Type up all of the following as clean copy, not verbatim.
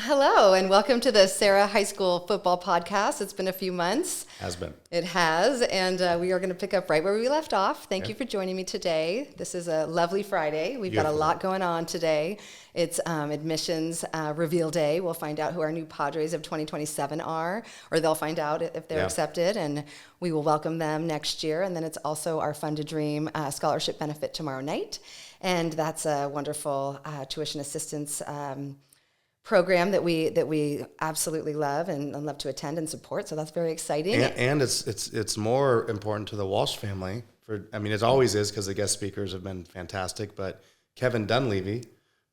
Hello, and welcome to the Sarah High School Football Podcast. It's been a few months. Has been. It has, and we are going to pick up right where we left off. Thank you for joining me today. This is a lovely Friday. We've got a lot going on today. It's admissions reveal day. We'll find out who our new Padres of 2027 are, or they'll find out if they're accepted, and we will welcome them next year. And then it's also our Fun to Dream scholarship benefit tomorrow night, and that's a wonderful tuition assistance program that we absolutely love and love to attend and support. So that's very exciting. And it's more important to the Walsh family. It always is because the guest speakers have been fantastic. But Kevin Dunleavy,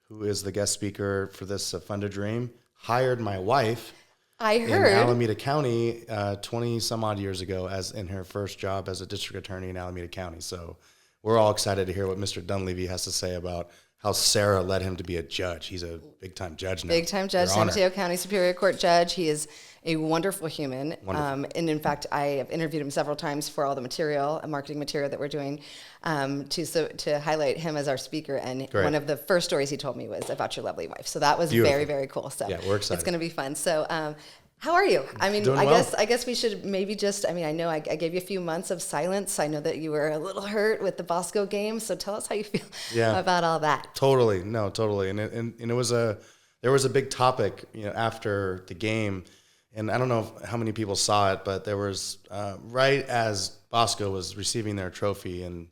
who is the guest speaker for this Fun to Dream, hired my wife. I heard in Alameda County 20 some odd years ago as in her first job as a district attorney in Alameda County. So we're all excited to hear what Mr. Dunleavy has to say about how Sarah led him to be a judge. He's a big-time judge now. Big-time judge, San Mateo County Superior Court judge. He is a wonderful human. And in fact, I have interviewed him several times for all the material, marketing material that we're doing, to highlight him as our speaker. And one of the first stories he told me was about your lovely wife. So that was very, very cool. So yeah, we're excited. It's going to be fun. So how are you? Doing well. I guess we should maybe just, I know I gave you a few months of silence. I know that you were a little hurt with the Bosco game. So tell us how you feel about all that. Totally. And it was there was a big topic, after the game, and I don't know how many people saw it, but there was, right as Bosco was receiving their trophy and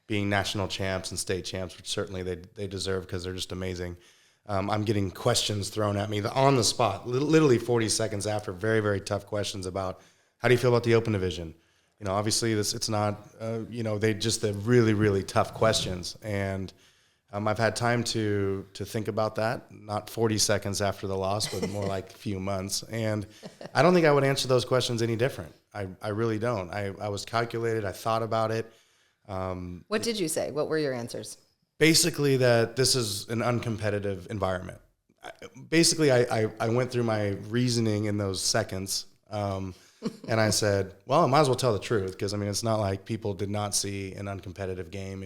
being national champs and state champs, which certainly they deserve because they're just amazing. I'm getting questions thrown at me on the spot, literally 40 seconds after, very, very tough questions about how do you feel about the open division? Obviously it's not, they're really, really tough questions. And I've had time to think about that, not 40 seconds after the loss, but more like a few months. And I don't think I would answer those questions any different. I really don't. I was calculated. I thought about it. What did you say? What were your answers? Basically that this is an uncompetitive environment. I went through my reasoning in those seconds, and I said, well, I might as well tell the truth because, it's not like people did not see an uncompetitive game.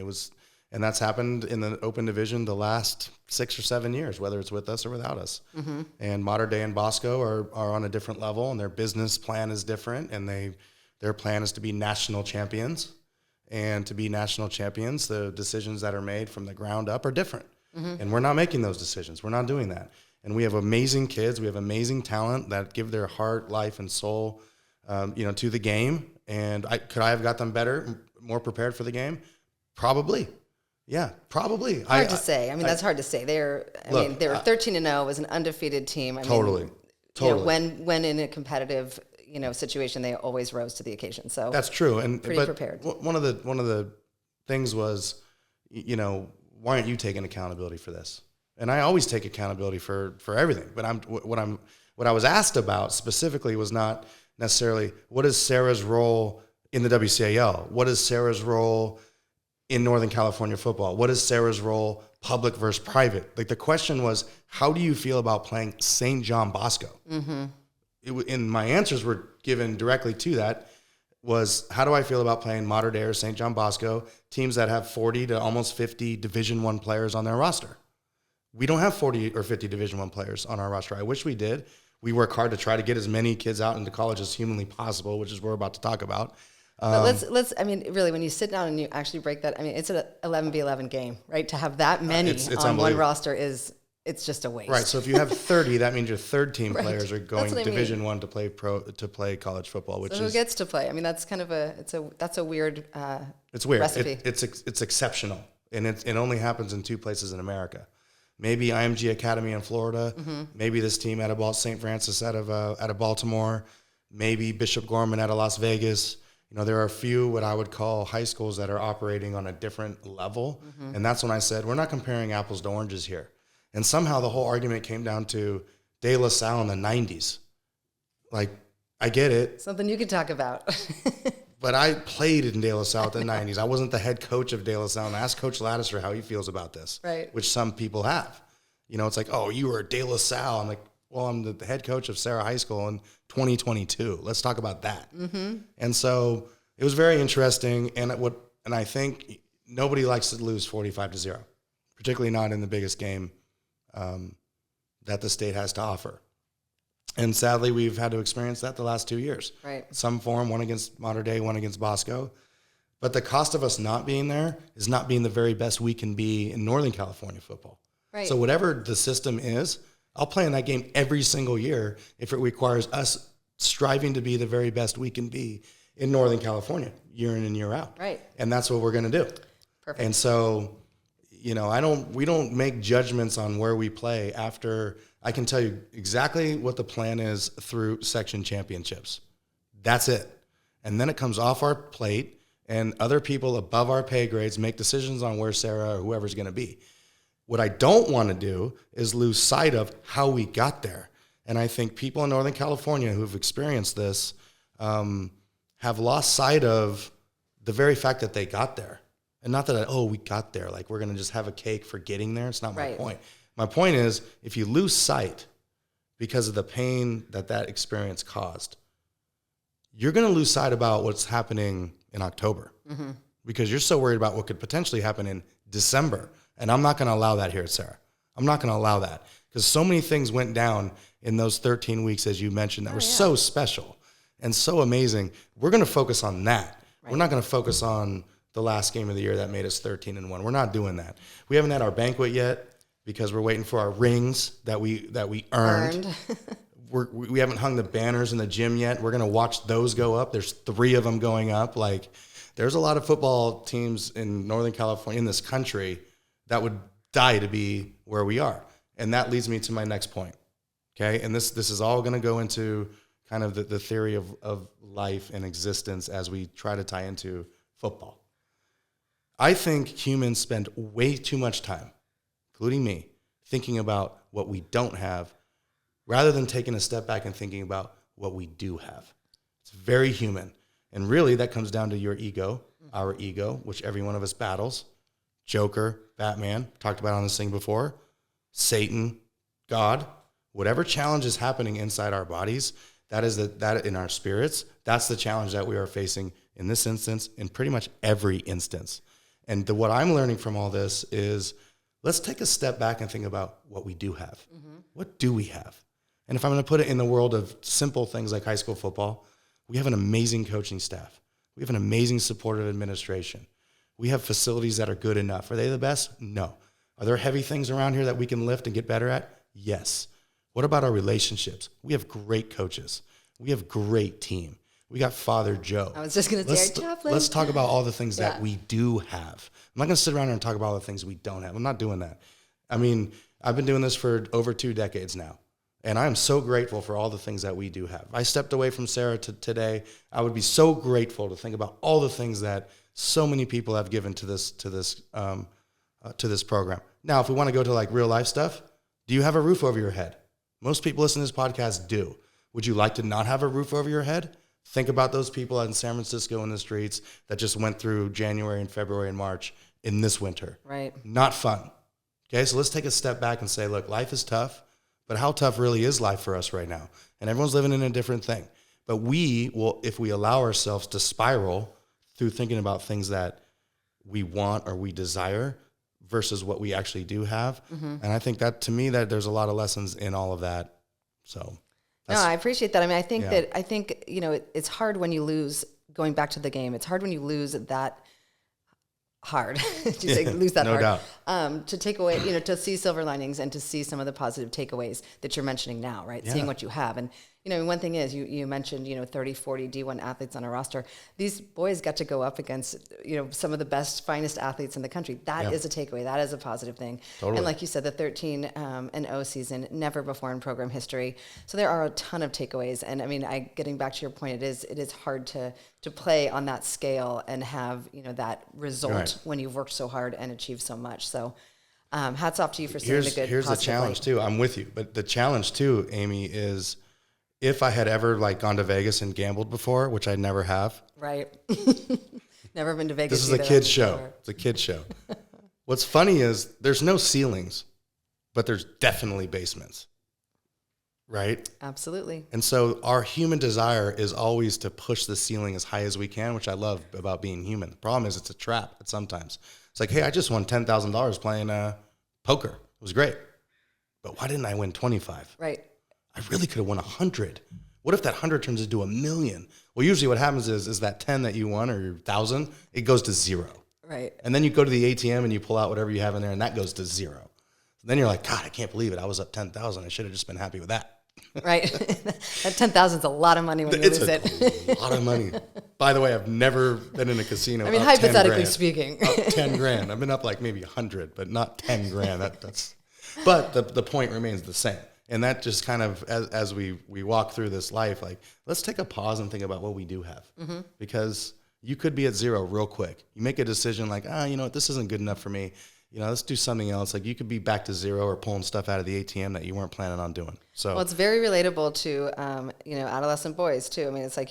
And that's happened in the open division the last 6 or 7 years, whether it's with us or without us. Mm-hmm. And Mater Dei and Bosco are on a different level, and their business plan is different, and their plan is to be national champions. And to be national champions, the decisions that are made from the ground up are different. Mm-hmm. And we're not making those decisions. We're not doing that. And we have amazing kids. We have amazing talent that give their heart, life, and soul, to the game. And could I have got them better, more prepared for the game? Probably. Yeah, probably. Hard to say. That's hard to say. They were 13-0, was an undefeated team. Totally. When in a competitive situation, they always rose to the occasion. So that's true. And pretty prepared. One of the things was, why aren't you taking accountability for this? And I always take accountability for everything. But what I was asked about specifically was not necessarily what is Sarah's role in the WCAL? What is Sarah's role in Northern California football? What is Sarah's role, public versus private? Like the question was, how do you feel about playing St. John Bosco? Mm-hmm. And my answers were given directly to that was, how do I feel about playing Mater Dei or St. John Bosco, teams that have 40 to almost 50 Division I players on their roster? We don't have 40 or 50 Division I players on our roster. I wish we did. We work hard to try to get as many kids out into college as humanly possible, which is what we're about to talk about. But really, when you sit down and you actually break that, it's an 11v11 game, right? To have that many it's on one roster it's just a waste. Right. So if you have 30, that means your third team players are going Division I to play college football. Which who gets to play? That's kind of a weird. It's weird. Recipe. It's exceptional, and it only happens in 2 places in America. Maybe IMG Academy in Florida. Mm-hmm. Maybe this team out of St. Francis out of Baltimore. Maybe Bishop Gorman out of Las Vegas. There are a few what I would call high schools that are operating on a different level, and that's when I said we're not comparing apples to oranges here. And somehow the whole argument came down to De La Salle in the 90s. Like, I get it. Something you could talk about. But I played in De La Salle in the 90s. I wasn't the head coach of De La Salle. And ask Coach Laddister how he feels about this, right? Which some people have. It's like, oh, you were De La Salle. I'm like, well, I'm the head coach of Sarah High School in 2022. Let's talk about that. Mm-hmm. And so it was very interesting. And I think nobody likes to lose 45-0, particularly not in the biggest game that the state has to offer. And sadly, we've had to experience that the last 2 years. Right. Some form, one against Mater Dei, one against Bosco. But the cost of us not being there is not being the very best we can be in Northern California football. Right. So whatever the system is, I'll play in that game every single year if it requires us striving to be the very best we can be in Northern California, year in and year out. Right. And that's what we're going to do. Perfect. And so, we don't make judgments on where we play after. I can tell you exactly what the plan is through section championships. That's it. And then it comes off our plate, and other people above our pay grades make decisions on where Sarah or whoever's going to be. What I don't want to do is lose sight of how we got there. And I think people in Northern California who've experienced this have lost sight of the very fact that they got there. And not that, we got there. Like, we're going to just have a cake for getting there. It's not my point. My point is, if you lose sight because of the pain that experience caused, you're going to lose sight about what's happening in October because you're so worried about what could potentially happen in December. And I'm not going to allow that here at Sarah. I'm not going to allow that because so many things went down in those 13 weeks, as you mentioned, that were so special and so amazing. We're going to focus on that. Right. We're not going to focus on the last game of the year that made us 13-1. We're not doing that. We haven't had our banquet yet because we're waiting for our rings that we earned. We haven't hung the banners in the gym yet. We're going to watch those go up. There's 3 of them going up. Like, there's a lot of football teams in Northern California, in this country, that would die to be where we are. And that leads me to my next point. Okay. And this is all going to go into kind of the theory of life and existence as we try to tie into football. I think humans spend way too much time, including me, thinking about what we don't have rather than taking a step back and thinking about what we do have. It's very human. And really that comes down to your ego, our ego, which every one of us battles. Joker, Batman, talked about on this thing before, Satan, God, whatever challenge is happening inside our bodies, that in our spirits, that's the challenge that we are facing in this instance, in pretty much every instance. And what I'm learning from all this is, let's take a step back and think about what we do have. What do we have? And if I'm going to put it in the world of simple things like high school football, we have an amazing coaching staff. We have an amazing supportive administration. We have facilities that are good enough. Are they the best? No. Are there heavy things around here that we can lift and get better at? Yes. What about our relationships? We have great coaches. We have great team. We got Father Joe. I was just going to say our chaplain. Let's talk about all the things that we do have. I'm not going to sit around here and talk about all the things we don't have. I'm not doing that. I mean, I've been doing this for over 2 decades now, and I'm so grateful for all the things that we do have. I stepped away from Sarah today. I would be so grateful to think about all the things that so many people have given to this program. Now, if we want to go to like real life stuff, do you have a roof over your head? Most people listening to this podcast do. Would you like to not have a roof over your head? Think about those people out in San Francisco in the streets that just went through January and February and March in this winter. Right. Not fun. Okay, so let's take a step back and say, look, life is tough, but how tough really is life for us right now? And everyone's living in a different thing. But we will, if we allow ourselves to spiral through thinking about things that we want or we desire versus what we actually do have. And I think that, to me, that there's a lot of lessons in all of that. So no, I appreciate that. I mean, I think it's hard when you lose, going back to the game, it's hard when you lose that hard. Lose that no hard. doubt. To take away, to see silver linings and to see some of the positive takeaways that you're mentioning now, right? Yeah. Seeing what you have. And, one thing is you mentioned, 30, 40 D1 athletes on a roster. These boys got to go up against, some of the best, finest athletes in the country. That is a takeaway. That is a positive thing. Totally. And like you said, the 13-0 season, never before in program history. So there are a ton of takeaways. And I mean, getting back to your point, it is hard to play on that scale and have, that result when you've worked so hard and achieved so much. So hats off to you for seeing the good. Here's the challenge too. I'm with you. But the challenge too, Amy, is if I had ever gone to Vegas and gambled before, which I never have. Right. Never been to Vegas. This is a kid's show. It's a kid's show. What's funny is there's no ceilings, but there's definitely basements. Right? Absolutely. And so our human desire is always to push the ceiling as high as we can, which I love about being human. The problem is it's a trap at sometimes. It's like, hey, I just won $10,000 playing poker. It was great. but why didn't I win 25? Right. I really could have won 100. What if that 100 turns into $1 million? Well, usually what happens is that 10 that you won or your 1,000, it goes to zero. Right. And then you go to the ATM and you pull out whatever you have in there and that goes to zero. Then you're like, God, I can't believe it. I was up 10,000. I should have just been happy with that. Right. That 10,000 is a lot of money when you lose it. It's a lot of money. By the way, I've never been in a casino. I mean, up hypothetically 10 grand. speaking. Up 10 grand. I've been up like maybe 100, but not 10 grand. But the point remains the same. And that just kind of, as we walk through this life, like, let's take a pause and think about what we do have. Mm-hmm. Because you could be at zero real quick. You make a decision like, you know what, this isn't good enough for me. You know, let's do something else. Like, you could be back to zero or pulling stuff out of the ATM that you weren't planning on doing. So, well, it's very relatable to, adolescent boys too. I mean, it's like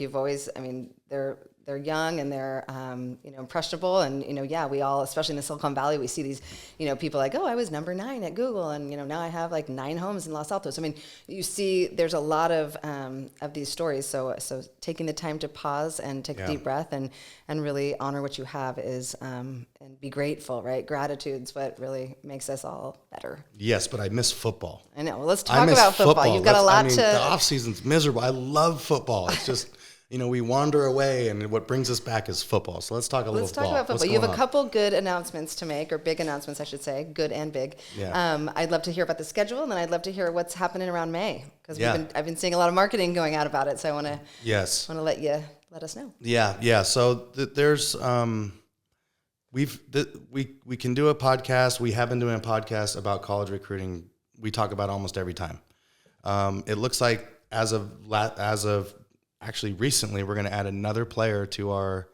they're young and they're, impressionable. And, we all, especially in the Silicon Valley, we see these, people like, oh, I was number 9 at Google. And, now I have like 9 homes in Los Altos. I mean, you see there's a lot of these stories. So taking the time to pause and take a deep breath and really honor what you have is, and be grateful, right? Gratitude's what really makes us all better. Yes, but I miss football. I know. Well, let's talk about football. You've got a lot to... The off season's miserable. I love football. It's just... we wander away, and what brings us back is football. So let's talk a little Let's talk about football. You have a couple good announcements to make, or big announcements, I should say, good and big. Yeah. I'd love to hear about the schedule, and then I'd love to hear what's happening around May, because I've been seeing a lot of marketing going out about it. So I want to let us know. Yeah. So there's we can do a podcast. We have been doing a podcast about college recruiting. We talk about it almost every time. It looks like as of actually recently, we're going to add another player to our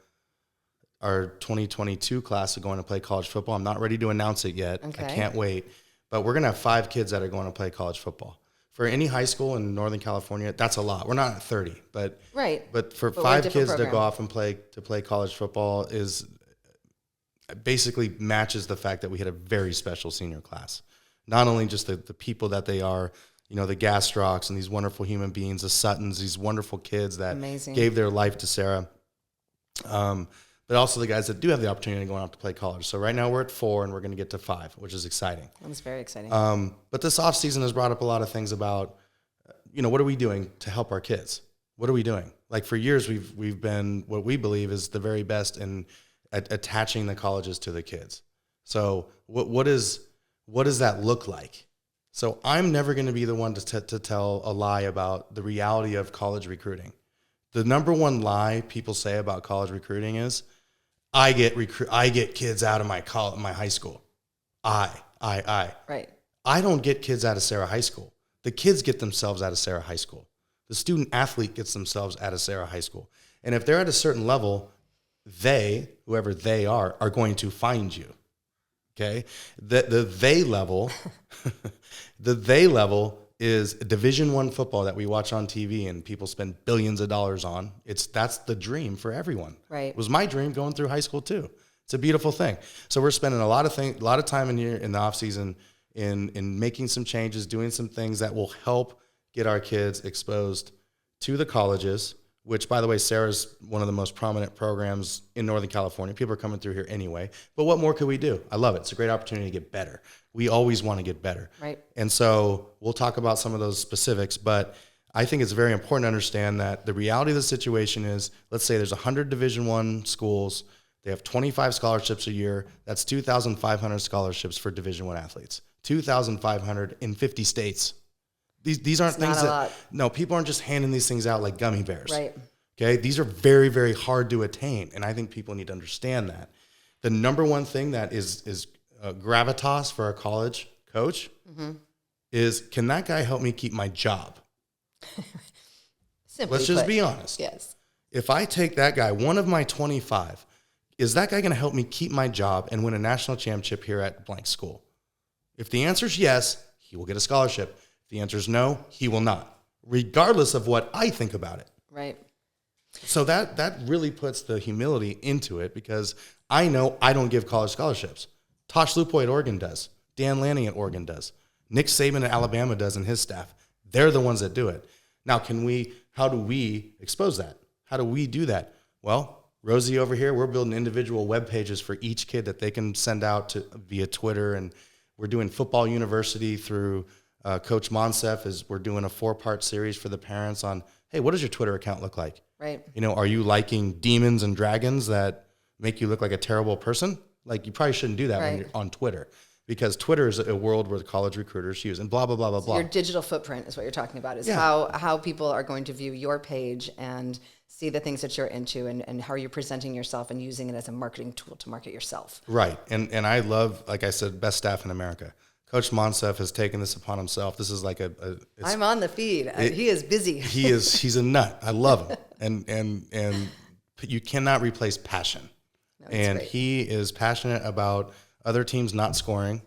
2022 class of going to play college football. I'm not ready to announce it yet. Okay. I can't wait. But we're going to have 5 kids that are going to play college football. For any high school in Northern California, that's a lot. We're not at 30, but right. But for 5 kids to go off and play college football is basically matches the fact that we had a very special senior class. Not only just the people that they are, the Gastrocks and these wonderful human beings, the Suttons, these wonderful kids that gave their life to Sarah, but also the guys that do have the opportunity to go out to play college. So right now we're at 4, and we're going to get to 5, which is exciting. That's very exciting. But this off season has brought up a lot of things about, what are we doing to help our kids? What are we doing? Like, for years, we've been what we believe is the very best in attaching the colleges to the kids. So what does that look like? So I'm never going to be the one to tell a lie about the reality of college recruiting. The number one lie people say about college recruiting is, I get kids out of my high school. I. Right. I don't get kids out of Sarah High School. The kids get themselves out of Sarah High School. The student athlete gets themselves out of Sarah High School. And if they're at a certain level, whoever they are going to find you. Okay? The they level, the they level is Division I football that we watch on TV and people spend billions of dollars on. That's the dream for everyone. Right. It was my dream going through high school too. It's a beautiful thing. So we're spending a lot of time in here in the off season in making some changes, doing some things that will help get our kids exposed to the colleges, which, by the way, Sarah's one of the most prominent programs in Northern California. People are coming through here anyway. But what more could we do? I love it. It's a great opportunity to get better. We always want to get better. Right. And so we'll talk about some of those specifics, but I think it's very important to understand that the reality of the situation is, let's say there's 100 Division I schools. They have 25 scholarships a year. That's 2,500 scholarships for Division I athletes. 2,500 in 50 states. These aren't things no, people aren't just handing these things out like gummy bears. Right. Okay. These are very, very hard to attain. And I think people need to understand that. The number one thing that is gravitas for a college coach is, can that guy help me keep my job? Let's just be honest. Yes. If I take that guy, one of my 25, is that guy going to help me keep my job and win a national championship here at blank school? If the answer is yes, he will get a scholarship. If the answer is no, he will not, regardless of what I think about it. Right. So that really puts the humility into it, because I know I don't give college scholarships. Tosh Lupoy at Oregon does. Dan Lanning at Oregon does. Nick Saban at Alabama does, and his staff. They're the ones that do it. Now, how do we expose that? How do we do that? Well, Rosie over here, we're building individual web pages for each kid that they can send out via Twitter, and we're doing Football University through Coach Monsef we're doing a 4-part series for the parents on, hey, what does your Twitter account look like? Right. Are you liking demons and dragons that make you look like a terrible person? Like, you probably shouldn't do that when you're on Twitter, because Twitter is a world where the college recruiters use, and blah, blah, blah, blah, blah. Your digital footprint is what you're talking about, is how people are going to view your page and see the things that you're into, and how you're presenting yourself and using it as a marketing tool to market yourself. Right. And I love, like I said, best staff in America. Coach Monsef has taken this upon himself. This is like I'm on the feed. He is busy. He's a nut. I love him. And you cannot replace passion. No, and great. He is passionate about other teams not scoring.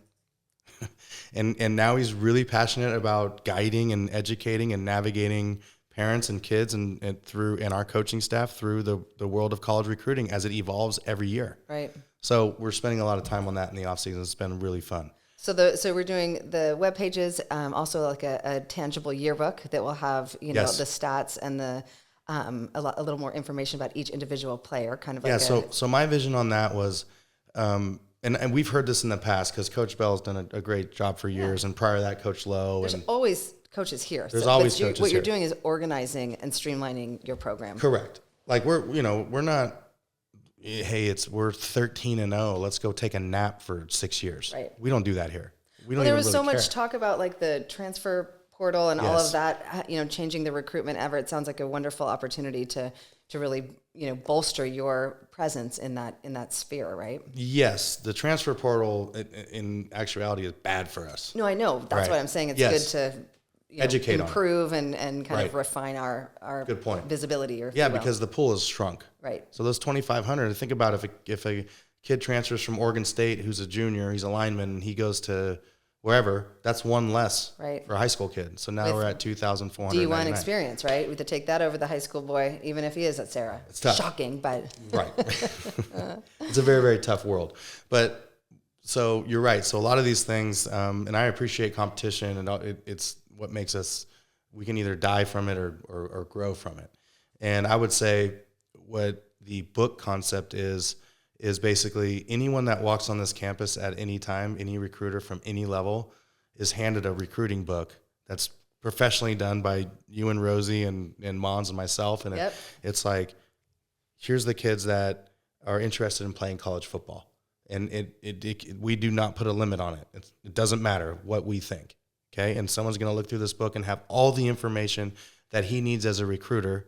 and now he's really passionate about guiding and educating and navigating parents and kids and our coaching staff through the world of college recruiting as it evolves every year. Right. So we're spending a lot of time on that in the off season. It's been really fun. So we're doing the web pages, also like a tangible yearbook that will have the stats and the a little more information about each individual player, kind of like So my vision on that was, and we've heard this in the past because Coach Bell has done a great job for years, and prior to that, Coach Lowe. There's always coaches here. There's always coaches here. What you're doing is organizing and streamlining your program. Correct. Like we're not. Hey, we're 13-0. Let's go take a nap for 6 years. Right. We don't do that here. We don't. There was really so much care. talk about like the transfer portal and all of that. Changing the recruitment ever. It sounds like a wonderful opportunity to really bolster your presence in that sphere, right? Yes, the transfer portal in actuality is bad for us. No, I know. That's what I'm saying. It's good to educate, improve, and kind of refine our good point visibility. Because the pool has shrunk. Right. So those 2,500. Think about if a kid transfers from Oregon State who's a junior, he's a lineman, and he goes to wherever, that's one less for a high school kid. So now we're at 2,400. D1 experience, right? We have to take that over the high school boy, even if he is at Sarah. It's tough. Shocking, but right. It's a very, very tough world. But so you're right. So a lot of these things, and I appreciate competition, and it's what makes us. We can either die from it or grow from it. And I would say what the book concept is basically anyone that walks on this campus at any time, any recruiter from any level, is handed a recruiting book that's professionally done by you and Rosie and Mons and myself. And it's like, here's the kids that are interested in playing college football. And we do not put a limit on it. It doesn't matter what we think. Okay. And someone's going to look through this book and have all the information that he needs as a recruiter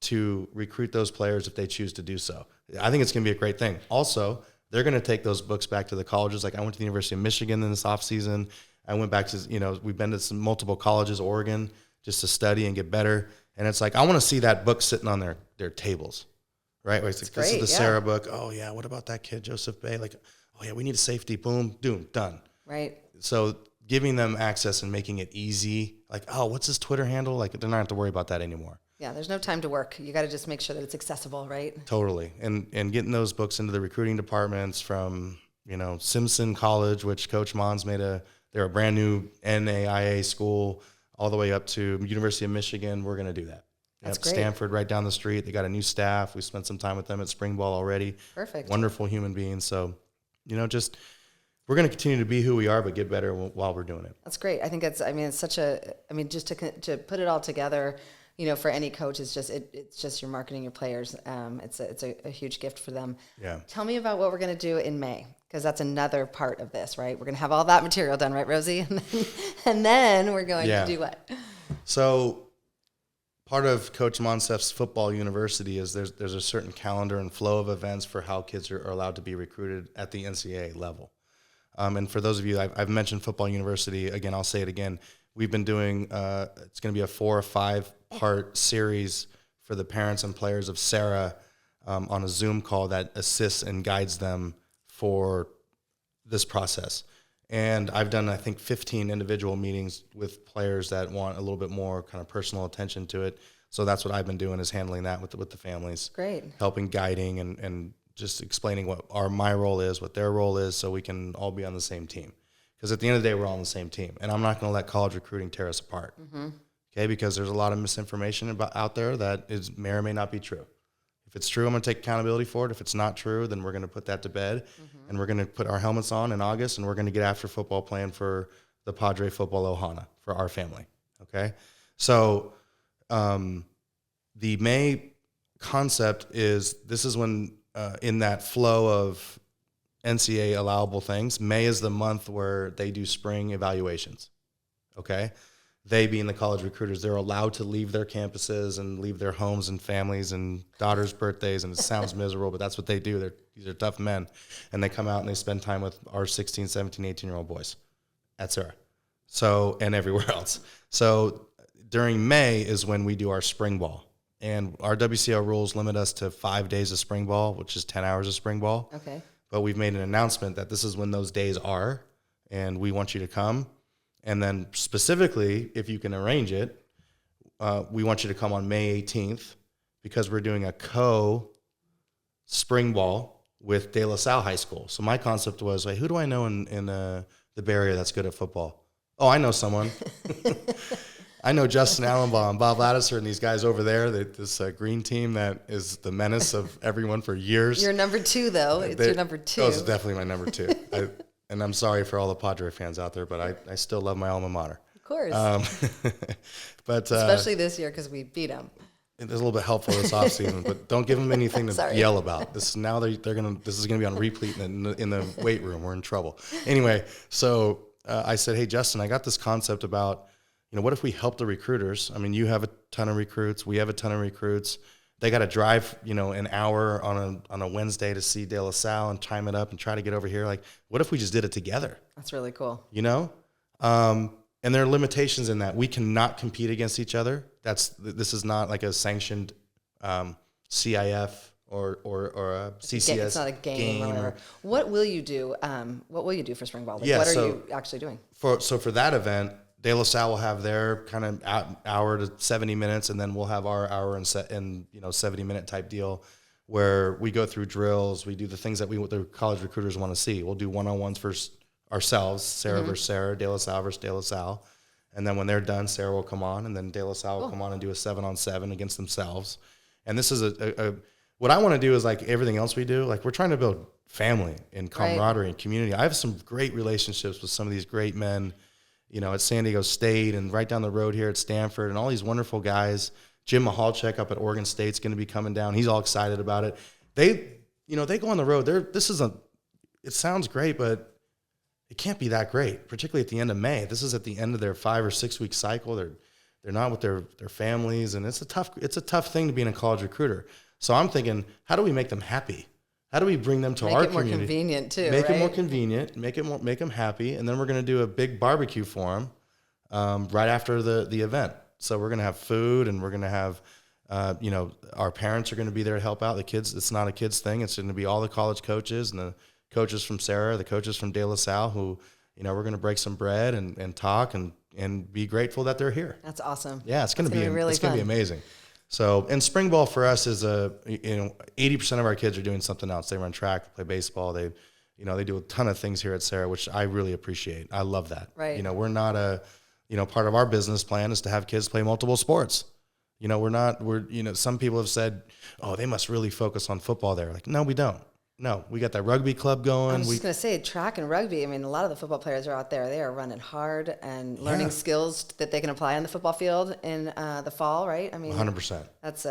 to recruit those players if they choose to do so. I think it's going to be a great thing. Also, they're going to take those books back to the colleges. Like I went to the University of Michigan in this offseason. I went back to, we've been to some multiple colleges, Oregon, just to study and get better. And it's like, I want to see that book sitting on their tables, right? It's like, this is the Sarah book. Oh yeah. What about that kid, Joseph Bay? Like, oh yeah, we need a safety. Boom, done. Right. So giving them access and making it easy, like, oh, what's his Twitter handle? Like, they're not have to worry about that anymore. Yeah, there's no time to work. You got to just make sure that it's accessible, right? Totally. And getting those books into the recruiting departments from, Simpson College, which Coach Mons they're a brand new NAIA school, all the way up to University of Michigan. We're going to do that. That's great. Stanford right down the street. They got a new staff. We spent some time with them at Spring Ball already. Perfect. Wonderful human beings. So, we're going to continue to be who we are, but get better while we're doing it. That's great. I think it's such just to put it all together, for any coach, it's just you're marketing your players. It's a huge gift for them. Yeah. Tell me about what we're going to do in May, because that's another part of this, right? We're going to have all that material done, right, Rosie? And then we're going to do what? So part of Coach Monsef's football university is there's a certain calendar and flow of events for how kids are allowed to be recruited at the NCAA level. And for those of you, I've mentioned football university. Again, I'll say it again. We've been doing, it's going to be a 4 or 5 part series for the parents and players of Sarah on a Zoom call that assists and guides them for this process. And I've done, I think, 15 individual meetings with players that want a little bit more kind of personal attention to it. So that's what I've been doing, is handling that with the families. Great. Helping, guiding, and just explaining what my role is, what their role is, so we can all be on the same team. Because at the end of the day, we're all on the same team. And I'm not going to let college recruiting tear us apart. Mm-hmm. Okay, because there's a lot of misinformation out there that may or may not be true. If it's true, I'm going to take accountability for it. If it's not true, then we're going to put that to bed. Mm-hmm. And we're going to put our helmets on in August, and we're going to get after football, playing for the Padre Football Ohana for our family. Okay. So the May concept is this is when in that flow of NCAA allowable things, May is the month where they do spring evaluations. Okay. They being the college recruiters, they're allowed to leave their campuses and leave their homes and families and daughters' birthdays. And it sounds miserable, but that's what they do. These are tough men. And they come out and they spend time with our 16, 17, 18-year-old boys at Sarah. So, and everywhere else. So during May is when we do our spring ball. And our WCL rules limit us to 5 days of spring ball, which is 10 hours of spring ball. Okay. But we've made an announcement that this is when those days are, and we want you to come. And then specifically, if you can arrange it, we want you to come on May 18th because we're doing a spring ball with De La Salle High School. So my concept was, like, who do I know in the Bay Area that's good at football? Oh, I know someone. I know Justin Allenbaugh, Bob Laddiser, and these guys over there, this green team that is the menace of everyone for years. You're number 2, though. It's your number 2. Oh, it's definitely my number 2. And I'm sorry for all the Padre fans out there, but I still love my alma mater. Of course. But especially this year because we beat them. It was a little bit helpful this offseason, but don't give them anything to yell about. This is gonna be on repeat in the weight room. We're in trouble. Anyway, so I said, hey Justin, I got this concept about, what if we help the recruiters? I mean, you have a ton of recruits. We have a ton of recruits. They got to drive, an hour on a Wednesday to see De La Salle and time it up and try to get over here. Like, what if we just did it together? That's really cool. And there are limitations in that we cannot compete against each other. This is not like a sanctioned CIF or a CCS. It's not a game or whatever. What will you do? What will you do for spring ball? What are you actually doing? For that event, De La Salle will have their kind of hour to 70 minutes, and then we'll have our hour and 70-minute type deal where we go through drills. We do the things that the college recruiters want to see. We'll do one-on-ones for ourselves, Sarah versus Sarah, De La Salle versus De La Salle. And then when they're done, Sarah will come on, and then De La Salle will come on and do a 7-on-7 against themselves. And this is what I want to do is like everything else we do. Like, we're trying to build family and camaraderie and community. I have some great relationships with some of these great men, at San Diego State and right down the road here at Stanford, and all these wonderful guys. Jim Mahalchek up at Oregon State's going to be coming down. He's all excited about it. They go on the road. It sounds great, but it can't be that great, particularly at the end of May. This is at the end of their 5 or 6 week cycle. They're not with their families, and it's a tough thing to be in a college recruiter. So I'm thinking, how do we make them happy? How do we bring them to our community? Make it more convenient too. Make it more convenient. Make them happy, and then we're going to do a big barbecue for them right after the event. So we're going to have food, and we're going to have, our parents are going to be there to help out the kids. It's not a kids thing. It's going to be all the college coaches and the coaches from Sarah, the coaches from De La Salle, who, we're going to break some bread and talk and be grateful that they're here. That's awesome. Yeah, it's going to be really fun. Going to be amazing. So, and spring ball for us is 80% of our kids are doing something else. They run track, play baseball. They do a ton of things here at Sarah, which I really appreciate. I love that. Right. We're not part of our business plan is to have kids play multiple sports. Some people have said, oh, they must really focus on football there. Like, no, we don't. No, we got that rugby club going. I was just going to say track and rugby. I mean, a lot of the football players are out there. They are running hard and learning skills that they can apply on the football field in the fall, right? I mean, 100%. That's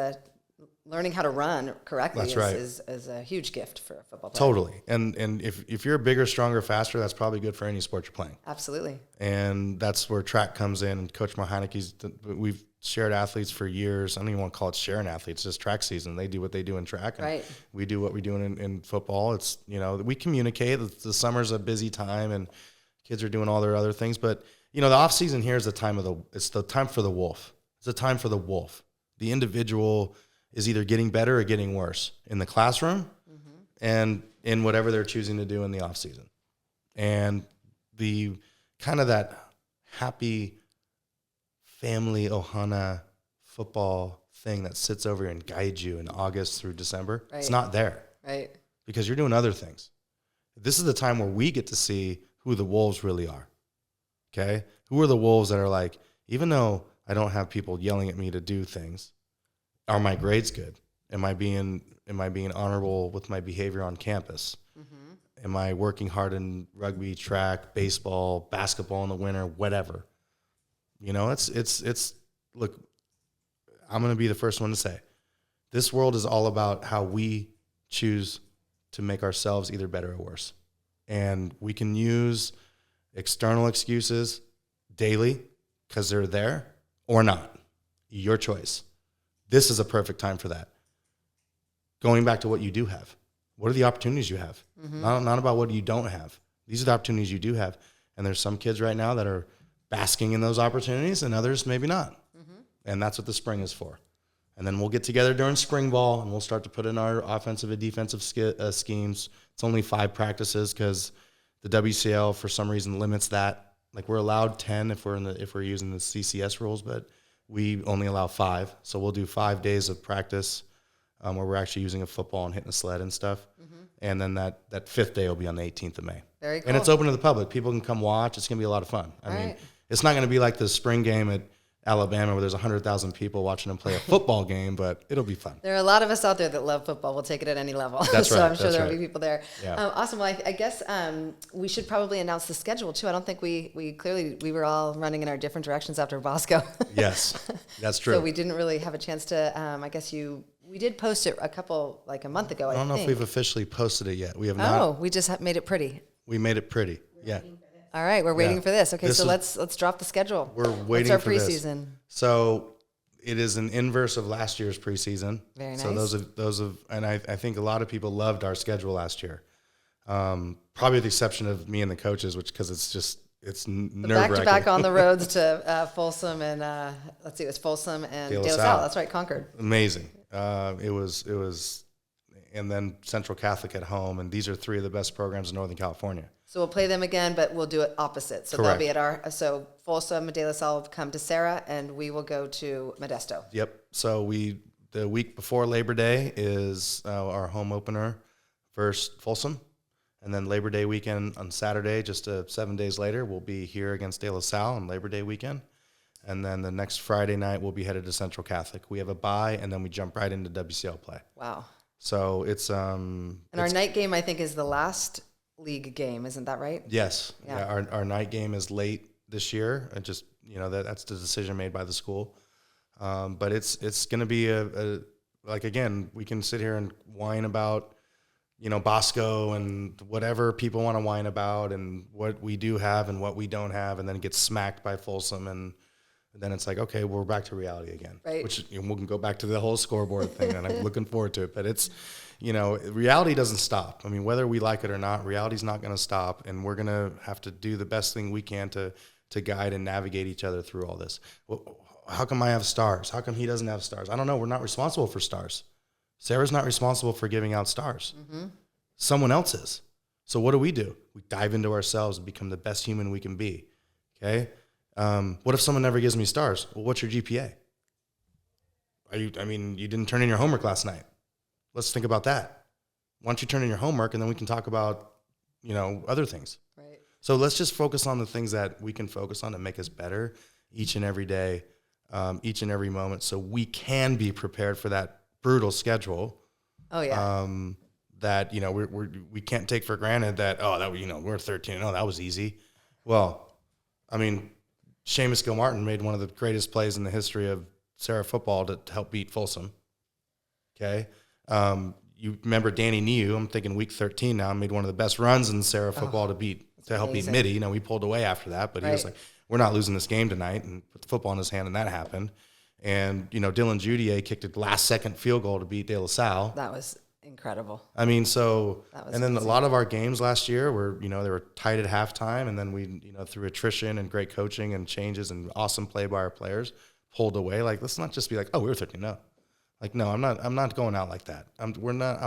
learning how to run correctly. That's right. is a huge gift for a football player. Totally. And if you're bigger, stronger, faster, that's probably good for any sport you're playing. Absolutely. And that's where track comes in. And Coach Maheinecke's, we've shared athletes for years. I don't even want to call it sharing athletes. It's just track season. They do what they do in track. And right. We do what we do in football. It's, we communicate. The summer's a busy time and kids are doing all their other things. But, the off season here is the time it's the time for the wolf. It's the time for the wolf. The individual is either getting better or getting worse in the classroom and in whatever they're choosing to do in the off season. And the kind of that happy family Ohana football thing that sits over and guides you in August through December, It's not there. Right. Because you're doing other things. This is the time where we get to see who the wolves really are. Okay? Who are the wolves that are like, even though I don't have people yelling at me to do things, are my grades good? Am I being honorable with my behavior on campus? Am I working hard in rugby, track, baseball, basketball in the winter, whatever? You know, it's look, I'm going to be the first one to say, this world is all about how we choose to make ourselves either better or worse. And we can use external excuses daily because they're there or not. Your choice. This is a perfect time for that. Going back to what you do have. What are the opportunities you have? Not about what you don't have. These are the opportunities you do have. And there's some kids right now that are basking in those opportunities and others maybe not. And that's what the spring is for. And then we'll get together during spring ball and we'll start to put in our offensive and defensive schemes. It's only 5 practices because the WCL for some reason limits that. Like we're allowed 10 if we're using the CCS rules, but we only allow 5. So we'll do 5 days of practice where we're actually using a football and hitting a sled and stuff. And then that 5th day will be on the 18th of May. Very cool. And it's open to the public. People can come watch. It's going to be a lot of fun. I mean, it's not going to be like the spring game at Alabama where there's 100,000 people watching them play a football game, but it'll be fun. There are a lot of us out there that love football. We'll take it at any level. That's so right. I'm sure there will be people there. Yeah. Awesome. Well, I guess we should probably announce the schedule too. I don't think we were all running in our different directions after Bosco. Yes, that's true. So we didn't really have a chance to, I guess we did post it a month ago, I don't know think. if we've officially posted it yet. We have not. Oh, we just made it pretty. We made it pretty. Yeah. All right, we're waiting for this. Okay, This so is- let's drop the schedule. We're What's waiting our for this. preseason? So it is an inverse of last year's preseason. Very So nice. and I think a lot of people loved our schedule last year. Probably with the exception of me and the coaches, because it's nerve-wracking. Back-to-back on the roads to Folsom and it was Folsom and De La De La Salle. Salle. That's right, Concord. Amazing. It was, and then Central Catholic at home, and these are 3 of the best programs in Northern California. So we'll play them again, but we'll do it opposite. So Correct. they'll be so Folsom and De La Salle will come to Sarah, and we will go to Modesto. Yep. So the week before Labor Day is our home opener versus Folsom. And then Labor Day weekend on Saturday, just 7 days later, we'll be here against De La Salle on Labor Day weekend. And then the next Friday night, we'll be headed to Central Catholic. We have a bye, and then we jump right into WCL play. Wow. So it's And our night game, I think, is the last league game. Isn't that right? Yes. Yeah. Yeah, our night game is late this year. It just, that's the decision made by the school. But it's going to be again, we can sit here and whine about, Bosco and whatever people want to whine about and what we do have and what we don't have, and then get smacked by Folsom. And then it's like, okay, we're back to reality again. Right. Which we can go back to the whole scoreboard thing, and I'm looking forward to it. But it's, reality doesn't stop. I mean, whether we like it or not, reality's not going to stop, and we're going to have to do the best thing we can to guide and navigate each other through all this. Well, how come I have stars? How come he doesn't have stars? I don't know. We're not responsible for stars. Sarah's not responsible for giving out stars. Someone else is. So what do? We dive into ourselves and become the best human we can be. Okay? What if someone never gives me stars? Well, what's your GPA? You didn't turn in your homework last night. Let's think about that. Why don't you turn in your homework, and then we can talk about, other things. Right. So let's just focus on the things that we can focus on to make us better each and every day, each and every moment, so we can be prepared for that brutal schedule. Oh yeah. That we can't take for granted that we're 13. Oh, that was easy. Well, Seamus Gilmartin made one of the greatest plays in the history of Sarah football to help beat Folsom. Okay. You remember Danny Niu, I'm thinking week 13 now, made one of the best runs in Sarah football to help beat Mitty. We pulled away after that, but he was like, we're not losing this game tonight, and put the football in his hand, and that happened. And, Dylan Judier kicked a last-second field goal to beat De La Salle. That was incredible. And then amazing. a lot of our games last year were, they were tight at halftime, and then we, through attrition and great coaching and changes and awesome play by our players, pulled away. Like, let's not just be like, oh, we were 13. No. Like, no, I'm not going out like that. I'm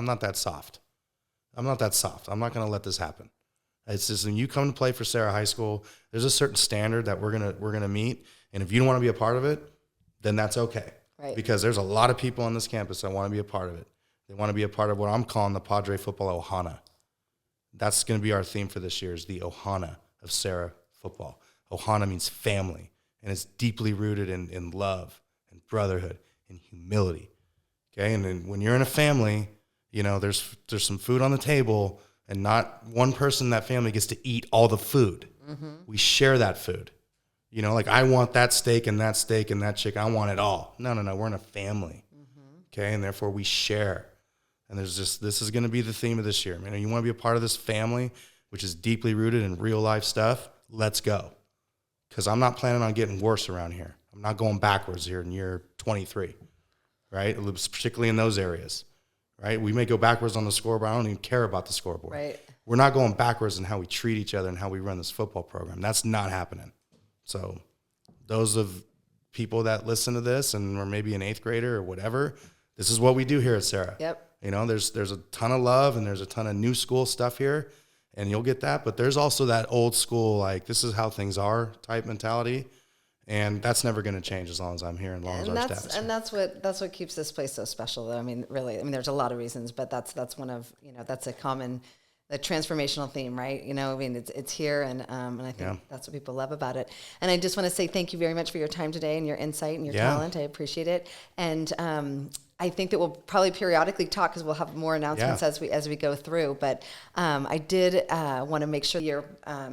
not that soft. I'm not that soft. I'm not going to let this happen. It's just when you come to play for Sarah High School, there's a certain standard that we're gonna meet, and if you don't want to be a part of it, then that's okay. Right. Because there's a lot of people on this campus that want to be a part of it. They want to be a part of what I'm calling the Padre Football Ohana. That's going to be our theme for this year, is the Ohana of Sarah football. Ohana means family, and it's deeply rooted in love and brotherhood and humility. Okay. And then when you're in a family, there's some food on the table, and not one person in that family gets to eat all the food. Mm-hmm. We share that food. Like I want that steak and that chicken. I want it all. No. We're in a family. Mm-hmm. Okay. And therefore we share. And this is going to be the theme of this year. You want to be a part of this family, which is deeply rooted in real life stuff. Let's go. Because I'm not planning on getting worse around here. I'm not going backwards here in year 23, right? Particularly in those areas, right? We may go backwards on the scoreboard. I don't even care about the scoreboard. Right. We're not going backwards in how we treat each other and how we run this football program. That's not happening. So those of people that listen to this and are maybe an 8th grader or whatever, this is what we do here at Serra. Yep. There's a ton of love and there's a ton of new school stuff here, and you'll get that. But there's also that old school, like, this is how things are type mentality. And that's never going to change as long as I'm here and as long as our staff is here. And that's what keeps this place so special, though. Really, there's a lot of reasons, but that's one of, that's a transformational theme, right? It's here, and I think that's what people love about it. And I just want to say thank you very much for your time today and your insight and your talent. I appreciate it. And I think that we'll probably periodically talk, because we'll have more announcements as we go through. But I did want to make sure your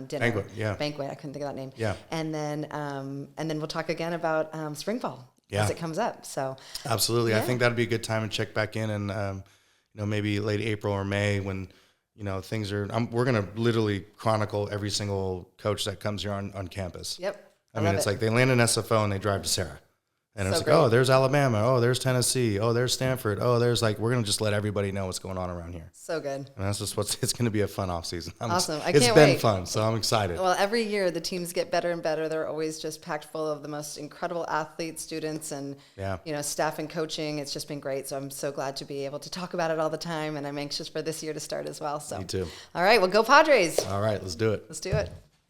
dinner banquet. I couldn't think of that name. Yeah. And then we'll talk again about spring ball as it comes up. So absolutely, I think that'd be a good time to check back in, and maybe late April or May when things are. We're gonna literally chronicle every single coach that comes here on campus. Yep. It's like they land in SFO and they drive to Serra. And So it's like, great. oh, there's Alabama. Oh, there's Tennessee. Oh, there's Stanford. Oh, we're going to just let everybody know what's going on around here. So good. And that's just it's going to be a fun off season. Awesome. I It's can't been wait. fun, so I'm excited. Well, every year the teams get better and better. They're always just packed full of the most incredible athletes, students, and staff and coaching. It's just been great. So I'm so glad to be able to talk about it all the time, and I'm anxious for this year to start as well. So Me too. All right, well, go Padres. All right, let's do it. Let's do it.